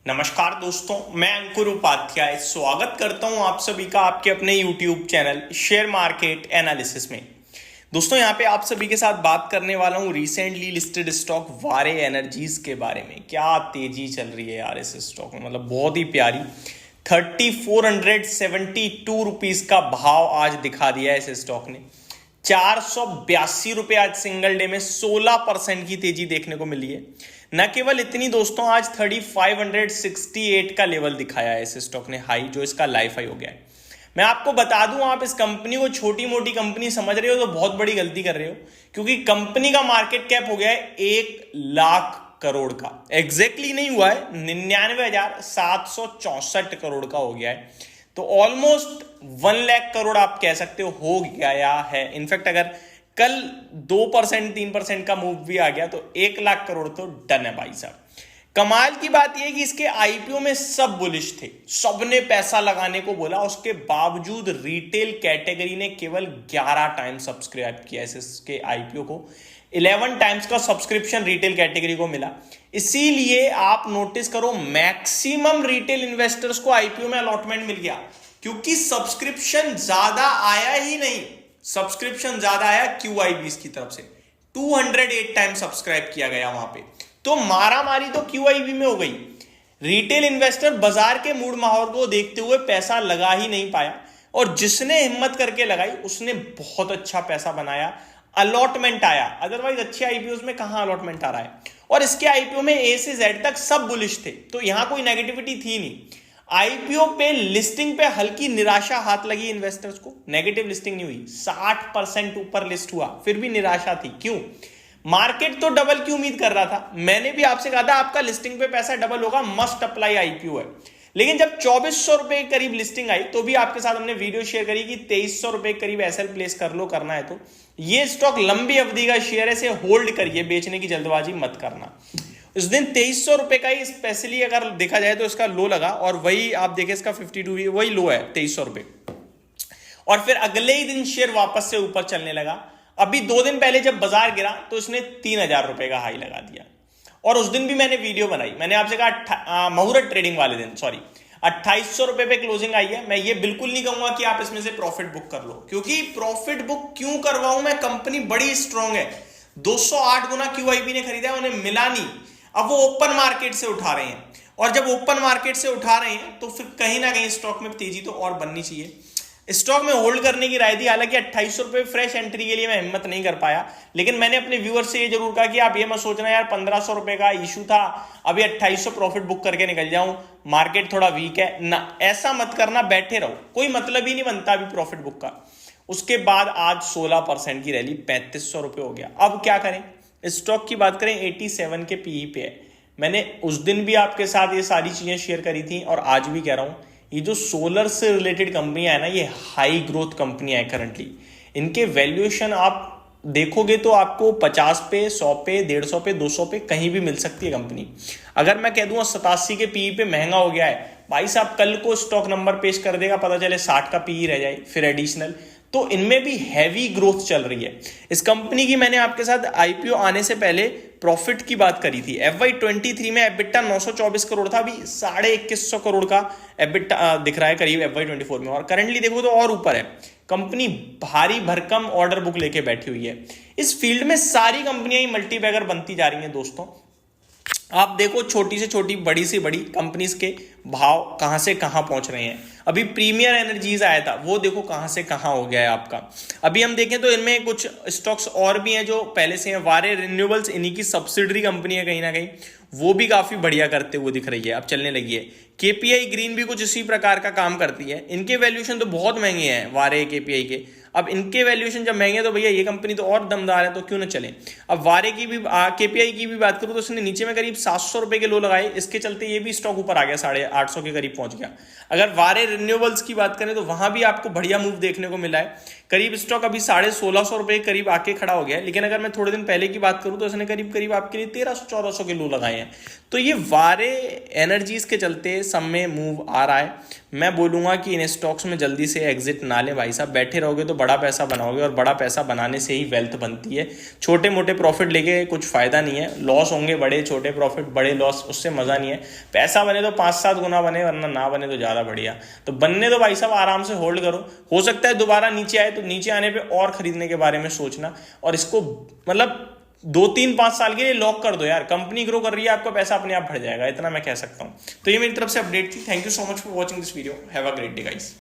नमस्कार दोस्तों, मैं अंकुर उपाध्याय स्वागत करता हूं आप सभी का आपके अपने YouTube channel share market analysis में। दोस्तों यहां पे आप सभी के साथ बात करने वाला हूं रिसेंटली लिस्टेड स्टॉक वारे एनर्जीज के बारे में। क्या तेजी चल रही है यार इस स्टॉक में, मतलब बहुत ही प्यारी 3472 रुपीज का भाव आज दिखा दिया है इस स्टॉक ने। 482 रुपए आज सिंगल डे में 16% की तेजी देखने को मिली है। न केवल इतनी दोस्तों, आज 3568 का लेवल दिखाया है इस स्टॉक ने, हाई जो इसका लाइफ हाई हो गया है। मैं आपको बता दूं, आप इस कंपनी को छोटी मोटी कंपनी समझ रहे हो तो बहुत बड़ी गलती कर रहे हो, क्योंकि कंपनी का मार्केट कैप हो गया है 1 लाख करोड़ का। एग्जैक्टली नहीं हुआ है, 99,764 करोड़ का हो गया है। तो ऑलमोस्ट 1 लाख करोड़ आप कह सकते हो गया है। इनफैक्ट अगर कल 2% 3% का मूव भी आ गया तो 1 लाख करोड़ तो डन है भाई साहब। कमाल की बात यह कि इसके आईपीओ में सब बुलिश थे, सबने पैसा लगाने को बोला, उसके बावजूद रिटेल कैटेगरी ने केवल 11 टाइम सब्सक्राइब किया इसके आईपीओ को। 11 टाइम्स का सब्सक्रिप्शन रिटेल कैटेगरी को मिला। इसीलिए आप नोटिस करो, मैक्सिमम रिटेल इन्वेस्टर्स को आईपीओ में अलॉटमेंट मिल गया, क्योंकि सब्सक्रिप्शन ज्यादा आया ही नहीं। सब्सक्रिप्शन ज्यादा आया क्यूआईबीज की तरफ से, 208 टाइम सब्सक्राइब किया गया वहां पे। तो मारामारी तो क्यूआईबी में हो गई। रिटेल इन्वेस्टर बाजार के मूड माहौल को देखते हुए पैसा लगा ही नहीं पाया, और जिसने हिम्मत करके लगाई उसने बहुत अच्छा पैसा बनाया, अलॉटमेंट आया। अदरवाइज अच्छे आईपीओ में कहां अलॉटमेंट आ रहा है। और इसके आईपीओ में ए से जेड तक सब बुलिश थे, तो यहां कोई नेगेटिविटी थी नहीं। आईपीओ पे लिस्टिंग पे हल्की निराशा हाथ लगी इन्वेस्टर्स को, नेगेटिव लिस्टिंग नहीं हुई, 60% ऊपर लिस्ट हुआ, फिर भी निराशा थी। क्यों? मार्केट तो डबल की उम्मीद कर रहा था। मैंने भी आपसे कहा था आपका लिस्टिंग पे पैसा डबल होगा, मस्ट अप्लाई आईपीओ है। लेकिन जब 2400 रुपए के करीब लिस्टिंग आई तो भी आपके साथ हमने वीडियो शेयर करी कि 2300 रुपए के करीब एसएल प्लेस कर लो, करना है तो। ये स्टॉक लंबी अवधि का शेयर है, इसे होल्ड करिए, बेचने की जल्दबाजी मत करना। उस दिन 2300 रुपए का ही स्पेशली अगर देखा जाए तो इसका लो लगा, और वही आप देखें इसका 52 वही लो है 2300 रुपए। और फिर अगले ही दिन शेयर वापस से ऊपर चलने लगा। अभी 2 दिन पहले जब बाजार गिरा तो इसने 3000 रुपए का हाई लगा दिया, और उस दिन भी मैंने वीडियो बनाई। मैंने आपसे कहा मुहूर्त ट्रेडिंग वाले दिन, सॉरी, 2800 रुपए पे क्लोजिंग आई है। मैं ये बिल्कुल नहीं कहूंगा कि आप इसमें से प्रॉफिट बुक कर लो, क्योंकि प्रॉफिट बुक क्यों करवाऊं मैं, कंपनी बड़ी स्ट्रांग है। 208 गुना क्यूआईबी ने खरीदा है, उन्हें मिला नहीं। अब वो ओपन मार्केट से उठा रहे हैं, और जब ओपन मार्केट से उठा रहे हैं तो फिर कहीं ना कहीं स्टॉक में तेजी तो और बननी चाहिए। स्टॉक में होल्ड करने की राय दी, हालांकि 2800 रुपए फ्रेश एंट्री के लिए मैं हिम्मत नहीं कर पाया। लेकिन मैंने अपने व्यूअर से ये जरूर कहा कि आप ये मत सोचना यार 1500 रुपए का इशू था, अभी 2800 प्रॉफिट बुक करके निकल जाऊं, मार्केट थोड़ा वीक है ना, ऐसा मत करना, बैठे रहो, कोई मतलब ही नहीं बनता अभी प्रॉफिट बुक का। उसके बाद आज 16% की रैली, 3500 रुपए हो गया। अब क्या करें? स्टॉक की बात करें 87 के पीई पे है। मैंने उस दिन भी आपके साथ ये सारी चीजें शेयर करी थी, और आज भी कह रहा हूं, ये जो सोलर से रिलेटेड कंपनियां है ना, ये हाई ग्रोथ कंपनियां है करंटली। इनके वैल्यूएशन आप देखोगे तो आपको 50 पे, 100 पे, 150 पे, 200 पे कहीं भी मिल सकती है कंपनी। अगर मैं कह दूंगा 87 के पीई पे महंगा हो गया है, भाई साहब कल को स्टॉक नंबर पेश कर देगा, पता चले 60 का पीई रह जाए फिर एडिशनल। तो इनमें भी हैवी ग्रोथ चल रही है। इस कंपनी की मैंने आपके साथ आईपीओ आने से पहले प्रॉफिट की बात करी थी। FY23 में एबिटा 924 करोड़ था, अभी 2150 करोड़ का एबिटा दिख रहा है करीब FY24 में, और करंटली देखो तो और ऊपर है। कंपनी भारी भरकम ऑर्डर बुक लेके बैठी हुई है। इस फील्ड में सारी कंपनियां ही मल्टीबैगर बनती जा रही हैं दोस्तों। आप देखो छोटी से छोटी, बड़ी से बड़ी कंपनीज के भाव कहां से कहां पहुंच रहे हैं। अभी प्रीमियर एनर्जीज आया था, वो देखो कहां से कहां हो गया है आपका। अभी हम देखें तो इनमें कुछ स्टॉक्स और भी हैं जो पहले से हैं। वारे रिन्यूएबल्स इन्हीं की सब्सिडरी कंपनी है कहीं ना कहीं, वो भी काफी बढ़िया करते हुए दिख रही है, अब चलने लगी है। केपीआई ग्रीन भी कुछ इसी प्रकार का काम करती है। इनके वैल्यूएशन तो बहुत महंगे हैं वारे, केपीआई के। अब इनके वैल्यूएशन जब महंगे तो भैया ये कंपनी तो और दमदार है, तो क्यों ना चले। अब वारे की भी, केपीआई की भी बात करूं तो उसने नीचे में करीब 700 रुपए के लो लगाए, इसके चलते ये भी स्टॉक ऊपर आ गया, 850 के करीब पहुंच गया। अगर वारे रिन्यूएबल्स की बात करें तो वहां भी आपको बढ़िया मूव देखने को मिला है। करीब स्टॉक अभी 1650 रुपए के करीब आके खड़ा हो गया है। लेकिन अगर मैं थोड़े दिन पहले की बात करूं तो इसने करीब करीब आपके लिए 1300-1400 के लो लगाए हैं। तो ये वारे एनर्जीज के चलते सब में मूव आ रहा है। मैं बोलूंगा कि इन स्टॉक्स में जल्दी से एग्जिट ना ले भाई साहब। बैठे रहोगे तो बड़ा पैसा बनाओगे, और बड़ा पैसा बनाने से ही वेल्थ बनती है। छोटे मोटे प्रॉफिट लेके कुछ फायदा नहीं है, लॉस होंगे बड़े, छोटे प्रॉफिट बड़े लॉस, उससे मजा नहीं है। पैसा बने तो 5-7 गुना बने, वरना ना बने तो ज्यादा बढ़िया। तो बनने दो भाई साहब, आराम से होल्ड करो। हो सकता है दोबारा नीचे आए, तो नीचे आने पे और खरीदने के बारे में सोचना, और इसको मतलब 2-3-5 साल के लिए लॉक कर दो यार। कंपनी ग्रो कर रही है, आपका पैसा अपने आप बढ़ जाएगा, इतना मैं कह सकता हूं। तो ये मेरी तरफ से अपडेट थी। Thank you so much for watching this video. Have a great day guys.